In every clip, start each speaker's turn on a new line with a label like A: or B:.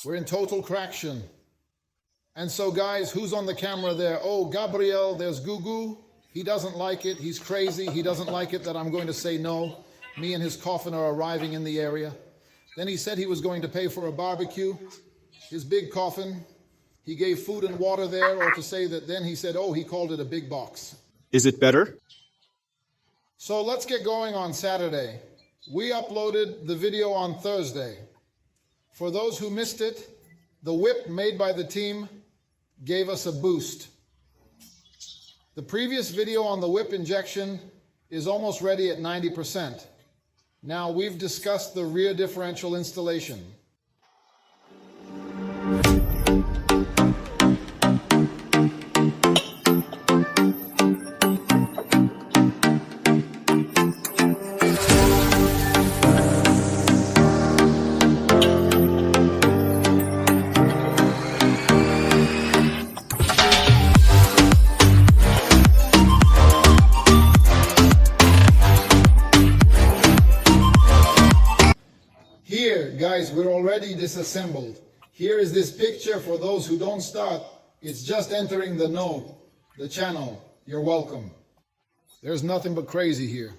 A: We're in total craction. And so guys, who's on the camera there? Oh, Gabriel, there's Gugu. He doesn't like it, he's crazy. He doesn't like it that I'm going to say no. Me and his coffin are arriving in the area. Then he said he was going to pay for a barbecue. His big coffin. He gave food and water there, or to say that then he said, oh, he called it a big box.
B: Is it better?
A: So let's get going on Saturday. We uploaded the video on Thursday. For those who missed it, the whip made by the team gave us a boost. The previous video on the whip injection is almost ready at 90%. Now we've discussed the rear differential installation. Guys, we're already disassembled. Here is this picture for those who don't start. It's just entering the channel. You're welcome. There's nothing but crazy here.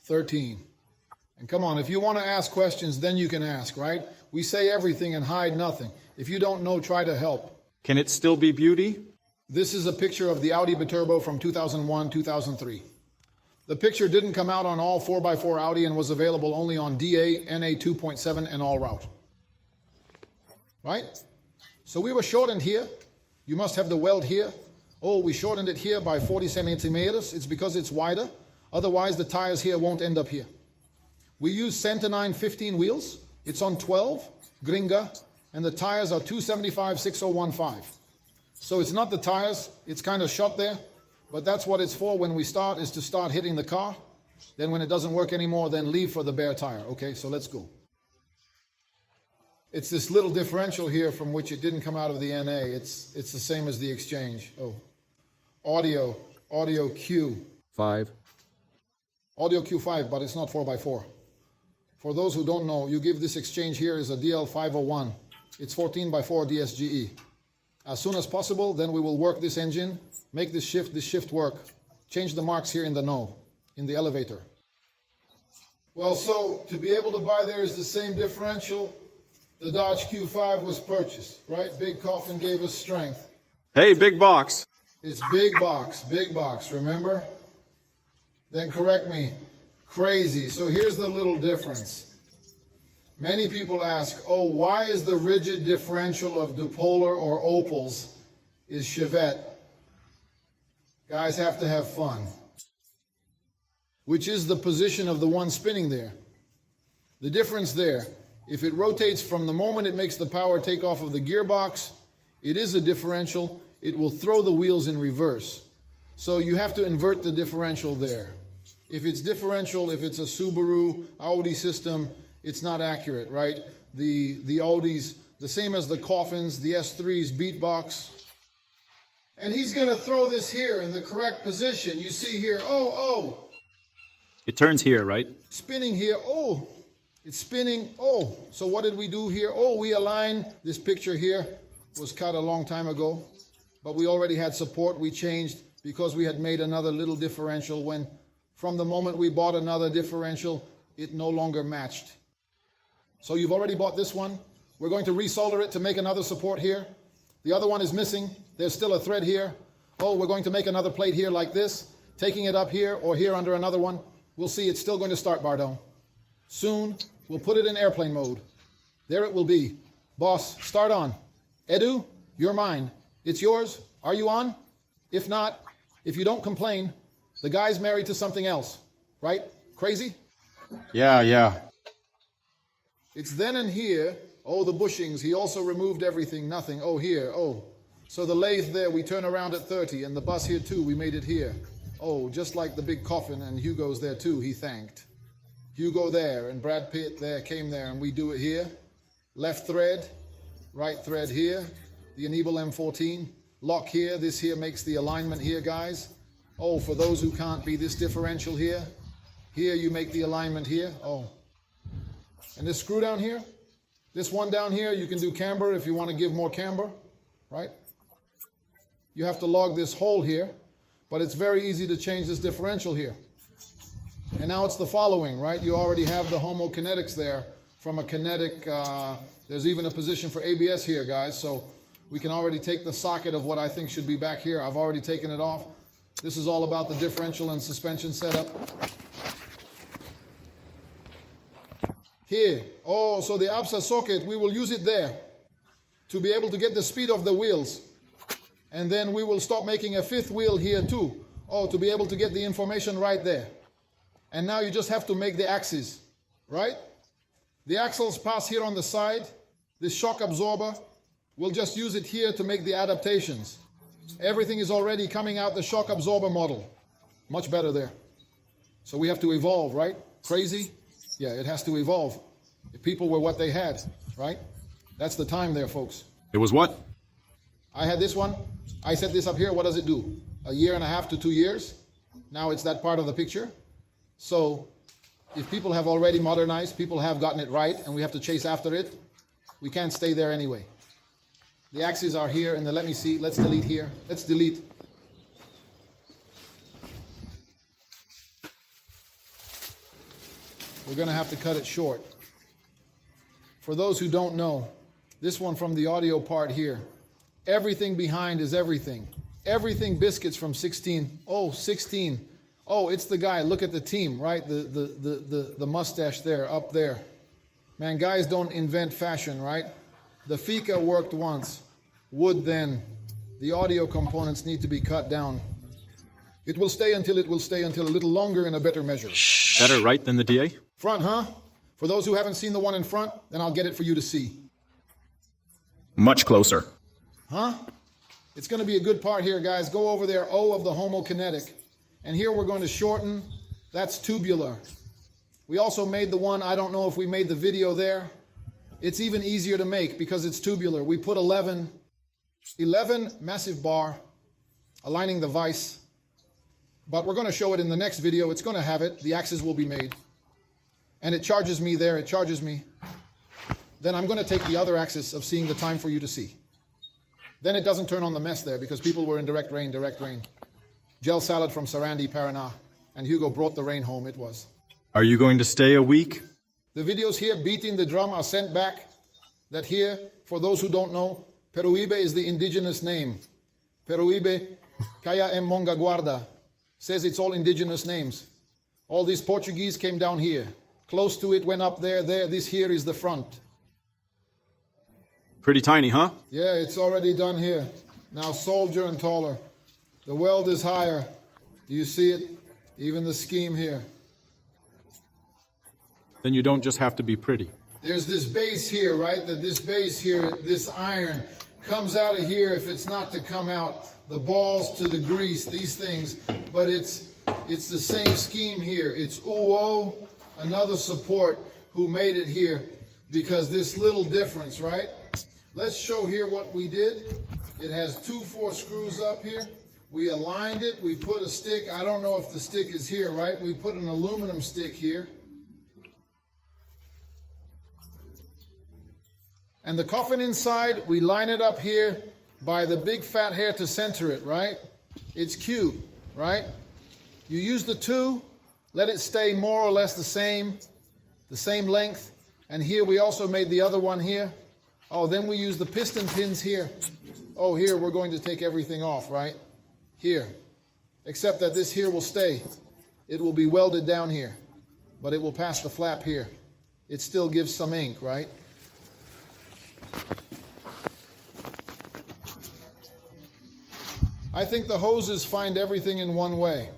A: 13. And come on, if you want to ask questions, then you can ask, right? We say everything and hide nothing. If you don't know, try to help.
B: Can it still be beauty?
A: This is a picture of the Audi Biturbo from 2001, 2003. The picture didn't come out on all 4x4 Audi and was available only on DA, NA 2.7 and all route. Right? So we were shortened here. You must have the weld here. Oh, we shortened it here by 40 centimeters. It's because it's wider. Otherwise, the tires here won't end up here. We use Centinine 15 wheels. It's on 12, Gringa, and the tires are 275 6015. So it's not the tires. It's kind of shot there. But that's what it's for when we start, is to start hitting the car. Then when it doesn't work anymore, then leave for the bare tire. Okay, so let's go. It's this little differential here from which it didn't come out of the NA. It's the same as the exchange. Oh, audio Q.
B: 5.
A: Audio Q5, but it's not 4x4. For those who don't know, you give this exchange here is a DL501. It's 14x4 DSGE. As soon as possible, then we will work this engine, make this shift work, change the marks here in the elevator. Well, so to be able to buy there is the same differential. The Dodge Q5 was purchased, right? Big coffin gave us strength.
B: Hey, big box.
A: It's big box, remember? Then correct me, crazy. So here's the little difference. Many people ask, oh, why is the rigid differential of Dupolar or Opals is Chevette? Guys have to have fun. Which is the position of the one spinning there. The difference there, if it rotates from the moment it makes the power take off of the gearbox, it is a differential. It will throw the wheels in reverse. So you have to invert the differential there. If it's differential, if it's a Subaru, Audi system, it's not accurate, right? The Audis, the same as the coffins, the S3s, beatbox. And he's going to throw this here in the correct position. You see here, oh.
B: It turns here, right?
A: Spinning here, oh. It's spinning, oh. So what did we do here? Oh, we align. This picture here was cut a long time ago. But we already had support. We changed because we had made another little differential when from the moment we bought another differential, it no longer matched. So you've already bought this one. We're going to resolder it to make another support here. The other one is missing. There's still a thread here. Oh, we're going to make another plate here like this, taking it up here or here under another one. We'll see. It's still going to start, Bardon. Soon, we'll put it in airplane mode. There it will be. Boss, start on. Edu, you're mine. It's yours. Are you on? If not, if you don't complain, the guy's married to something else, right? Crazy?
B: Yeah.
A: It's then and here. Oh, the bushings. He also removed everything. Nothing. Oh, here. Oh. So the lathe there, we turn around at 30. And the bus here, too, we made it here. Oh, just like the big coffin. And Hugo's there, too. He thanked. Hugo there. And Brad Pitt there came there. And we do it here. Left thread. Right thread here. The Enable M14. Lock here. This here makes the alignment here, guys. Oh, for those who can't be this differential here. Here you make the alignment here. Oh. And this screw down here, This one down here, you can do camber if you want to give more camber, right? You have to log this hole here, but it's very easy to change this differential here. And now it's the following, right? You already have the homokinetics there from a kinetic, there's even a position for ABS here, guys. So we can already take the socket of what I think should be back here. I've already taken it off. This is all about the differential and suspension setup. Here, oh, so the ABSA socket, we will use it there to be able to get the speed of the wheels. And then we will stop making a fifth wheel here too. Oh, to be able to get the information right there. And now you just have to make the axes, right? The axles pass here on the side. This shock absorber, we'll just use it here to make the adaptations. Everything is already coming out the shock absorber model. Much better there. So we have to evolve, right? Crazy? Yeah, it has to evolve. If people were what they had, right? That's the time there, folks.
B: It was what?
A: I had this one. I set this up here. What does it do? A year and a half to 2 years. Now it's that part of the picture. So if people have already modernized, people have gotten it right, and we have to chase after it, we can't stay there anyway. The axes are here, and then let me see. Let's delete here. Let's delete. We're going to have to cut it short. For those who don't know, this one from the audio part here, everything behind is everything. Everything biscuits from 16. Oh, 16. Oh, it's the guy. Look at the team, right? The mustache there, up there. Man, guys don't invent fashion, right? The Fika worked once. Wood then. The audio components need to be cut down. It will stay until it will stay until a little longer in a better measure.
B: Better right than the DA?
A: Front, huh? For those who haven't seen the one in front, then I'll get it for you to see.
B: Much closer.
A: Huh? It's going to be a good part here, guys. Go over there, O of the homokinetic. And here we're going to shorten. That's tubular. We also made the one, I don't know if we made the video there. It's even easier to make because it's tubular. We put 11 massive bar aligning the vise. But we're going to show it in the next video. It's going to have it. The axis will be made. And it charges me there. It charges me. Then I'm going to take the other axis of seeing the time for you to see. Then it doesn't turn on the mess there because people were in direct rain, direct rain. Gel salad from Sarandi, Paraná. And Hugo brought the rain home, it was.
B: Are you going to stay a week?
A: The videos here beating the drum are sent back. That here, for those who don't know, Peruíbe is the indigenous name. Peruíbe, Kaya em Monga Guarda, says it's all indigenous names. All these Portuguese came down here. Close to it, went up there, this here is the front.
B: Pretty tiny, huh?
A: Yeah, it's already done here. Now soldier and taller. The weld is higher. Do you see it? Even the scheme here.
B: Then you don't just have to be pretty.
A: There's this base here, right? This base here, this iron comes out of here if it's not to come out. The balls to the grease, these things. But it's the same scheme here. It's UO, another support who made it here because this little difference, right? Let's show here what we did. It has 2 4 screws up here. We aligned it. We put a stick. I don't know if the stick is here, right? We put an aluminum stick here. And the coffin inside, we line it up here by the big fat hair to center it, right? It's cube, right? You use the 2, let it stay more or less the same length. And here we also made the other one here. Oh, then we use the piston pins here. Oh, here we're going to take everything off, right? Here. Except that this here will stay. It will be welded down here, but it will pass the flap here. It still gives some ink, right? I think the hoses find everything in one way.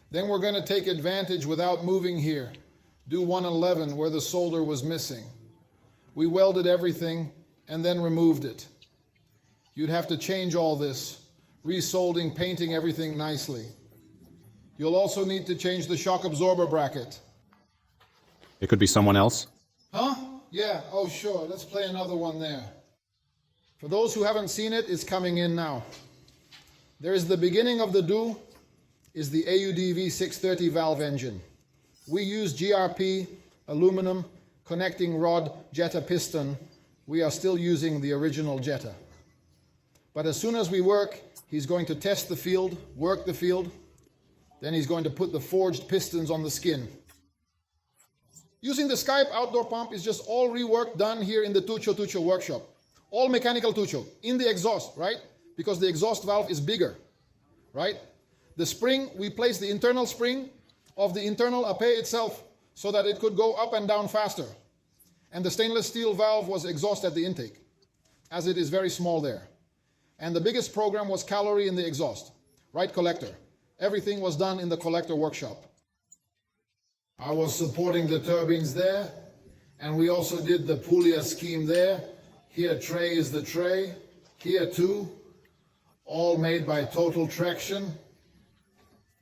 A: Then we're going to take advantage without moving here. Do 111 where the solder was missing. We welded everything and then removed it. You'd have to change all this, resolding, painting everything nicely. You'll also need to change the shock absorber bracket.
B: It could be someone else.
A: Huh? Yeah, oh sure, let's play another one there. For those who haven't seen it, it's coming in now. There is the beginning of the do, is the AUD V630 valve engine. We use GRP, aluminum, connecting rod Jetta piston, we are still using the original Jetta. But as soon as we work, he's going to test the field, work the field, then he's going to put the forged pistons on the skin. Using the Skype outdoor pump is just all rework done here in the Tucho workshop. All mechanical Tucho, in the exhaust, right? Because the exhaust valve is bigger, right? The spring, we place the internal spring of the internal apé itself so that it could go up and down faster. And the stainless steel valve was exhaust at the intake, as it is very small there. And the biggest program was calorie in the exhaust, right collector. Everything was done in the collector workshop. I was supporting the turbines there, and we also did the Puglia scheme there. Here tray is the tray, here too, all made by Total Traction.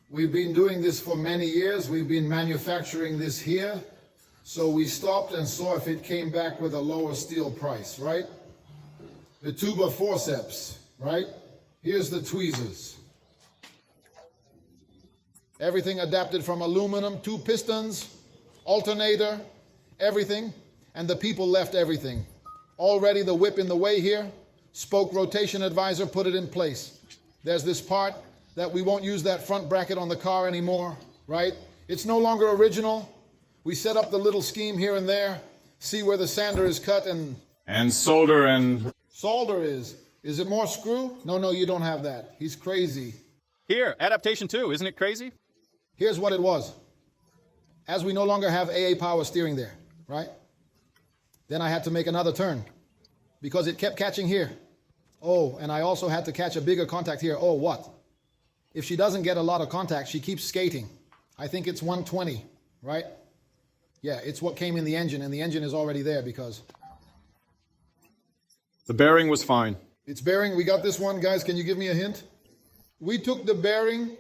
A: We've been doing this for many years. We've been manufacturing this here. So we stopped and saw if it came back with a lower steel price, right? The tuba forceps, right? Here's the tweezers. Everything adapted from aluminum, 2 pistons, alternator, everything. And the people left everything. Already the whip in the way here, spoke rotation advisor, put it in place. There's this part that we won't use that front bracket on the car anymore, right? It's no longer original. We set up the little scheme here and there, see where the sander is cut and
B: solder and...
A: Solder is. Is it more screw? No, you don't have that. He's crazy.
B: Here, adaptation 2, isn't it crazy?
A: Here's what it was. As we no longer have AA power steering there, right? Then I had to make another turn because it kept catching here. Oh, and I also had to catch a bigger contact here. Oh, what? If she doesn't get a lot of contact, she keeps skating. I think it's 120, right? Yeah, it's what came in the engine, and the engine is already there because...
B: The bearing was fine.
A: It's bearing. We got this one. Guys, can you give me a hint? We took the bearing,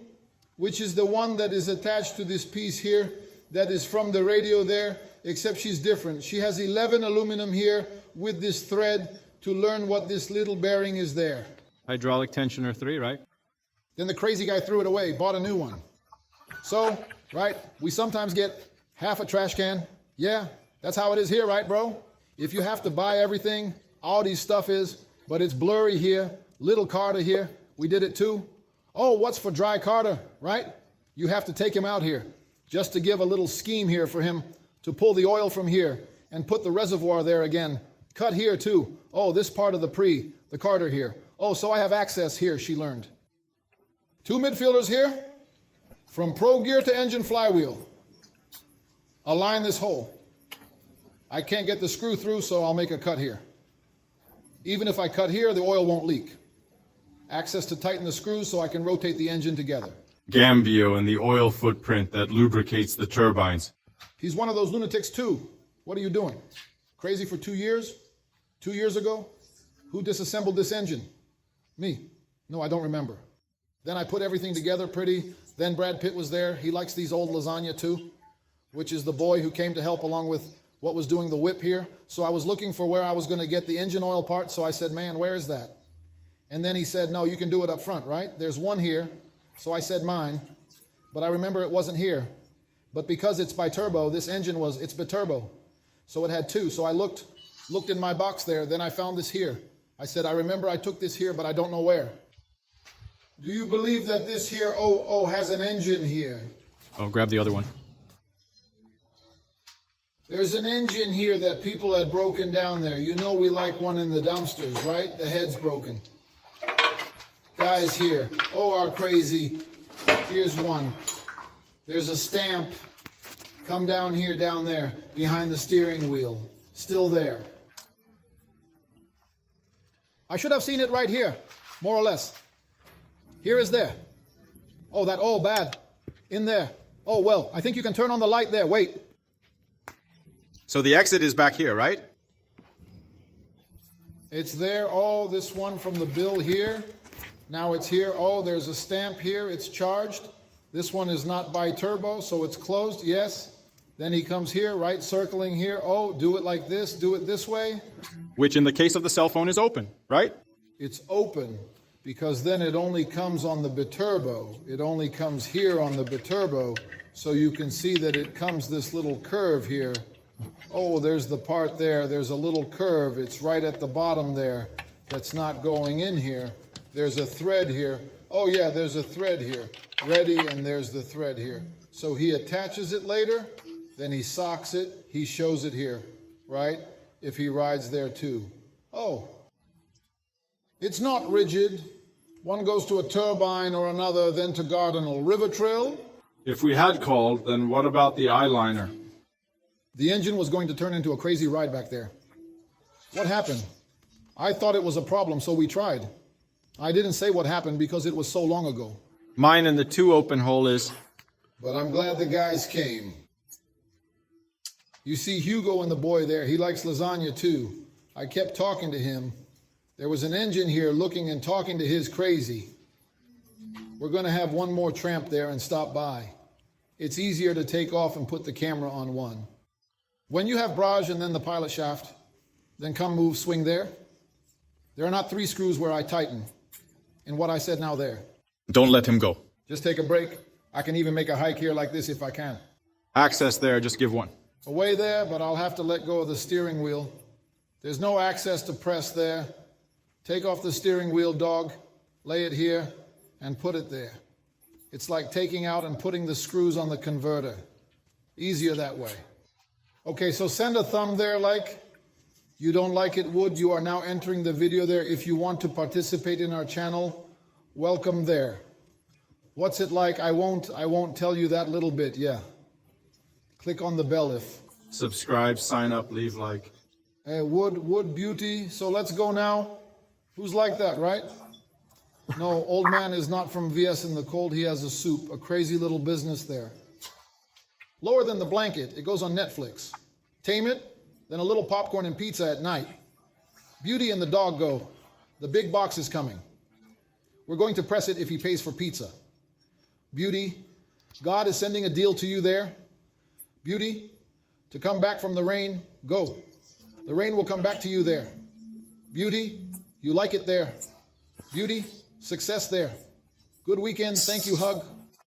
A: which is the one that is attached to this piece here, that is from the radio there, except she's different. She has 11 aluminum here with this thread to learn what this little bearing is there.
B: Hydraulic tensioner 3, right?
A: Then the crazy guy threw it away, bought a new one. So, right, we sometimes get half a trash can. Yeah, that's how it is here, right, bro? If you have to buy everything, Audi stuff is, but it's blurry here, little Carter here. We did it too. Oh, what's for dry Carter, right? You have to take him out here just to give a little scheme here for him to pull the oil from here and put the reservoir there again. Cut here too. Oh, this part of the Carter here. Oh, so I have access here, she learned. 2 midfielders here, from pro gear to engine flywheel. Align this hole. I can't get the screw through, so I'll make a cut here. Even if I cut here, the oil won't leak. Access to tighten the screws so I can rotate the engine together.
B: Gambio and the oil footprint that lubricates the turbines.
A: He's one of those lunatics too. What are you doing? Crazy for 2 years? 2 years ago? Who disassembled this engine? Me. No, I don't remember. Then I put everything together pretty. Then Brad Pitt was there. He likes these old lasagna too, which is the boy who came to help along with what was doing the whip here. So I was looking for where I was going to get the engine oil part. So I said, man, where is that? And then he said, no, you can do it up front, right? There's one here. So I said mine, but I remember it wasn't here. But because it's bi-turbo, this engine it's bi-turbo. So it had 2. So I looked in my box there. Then I found this here. I said, I remember I took this here, but I don't know where. Do you believe that this here, has an engine here?
B: Oh, grab the other one.
A: There's an engine here that people had broken down there. You know we like one in the dumpsters, right? The head's broken. Guys here, are crazy. Here's one. There's a stamp. Come down here, down there, behind the steering wheel. Still there. I should have seen it right here, more or less. Here is there. Oh, bad. In there. Oh, well, I think you can turn on the light there. Wait.
B: So the exit is back here, right?
A: It's there. Oh, this one from the bill here. Now it's here. Oh, there's a stamp here. It's charged. This one is not bi-turbo, so it's closed. Yes. Then he comes here, right, circling here. Oh, do it like this. Do it this way.
B: Which in the case of the cell phone is open, right?
A: It's open because then it only comes on the biturbo. It only comes here on the biturbo. So you can see that it comes this little curve here Oh, there's the part there. There's a little curve. It's right at the bottom there. That's not going in here. There's a thread here. Oh yeah, there's a thread here. Ready, and there's the thread here. So he attaches it later, then he socks it. He shows it here, right? If he rides there too. Oh, it's not rigid. One goes to a turbine or another, then to Gardenal. River Trail.
B: If we had called, then what about the eyeliner?
A: The engine was going to turn into a crazy ride back there. What happened? I thought it was a problem, so we tried. I didn't say what happened because it was so long ago.
C: Mine in the 2 open hole is...
A: But I'm glad the guys came. You see Hugo and the boy there. He likes lasagna too. I kept talking to him. There was an engine here looking and talking to his crazy. We're going to have one more tramp there and stop by. It's easier to take off and put the camera on one. When you have barrage and then the pilot shaft, then come move, swing there. There are not 3 screws where I tighten. And what I said now there.
C: Don't let him go.
A: Just take a break. I can even make a hike here like this if I can.
C: Access there, just give one.
A: Away there, but I'll have to let go of the steering wheel. There's no access to press there. Take off the steering wheel, dog. Lay it here and put it there. It's like taking out and putting the screws on the converter. Easier that way. Okay, so send a thumb there like you don't like it, would. You are now entering the video there. If you want to participate in our channel, welcome there. What's it like? I won't tell you that little bit, yeah. Click on the bell if.
B: Subscribe, sign up, leave like.
A: Wood beauty. So let's go now. Who's like that, right? No, old man is not from VS in the cold. He has a soup, a crazy little business there. Lower than the blanket. It goes on Netflix. Tame it, then a little popcorn and pizza at night. Beauty and the dog go. The big box is coming. We're going to press it if he pays for pizza. Beauty, God is sending a deal to you there. Beauty, to come back from the rain, go. The rain will come back to you there. Beauty, you like it there. Beauty, success there. Good weekend. Thank you. Hug.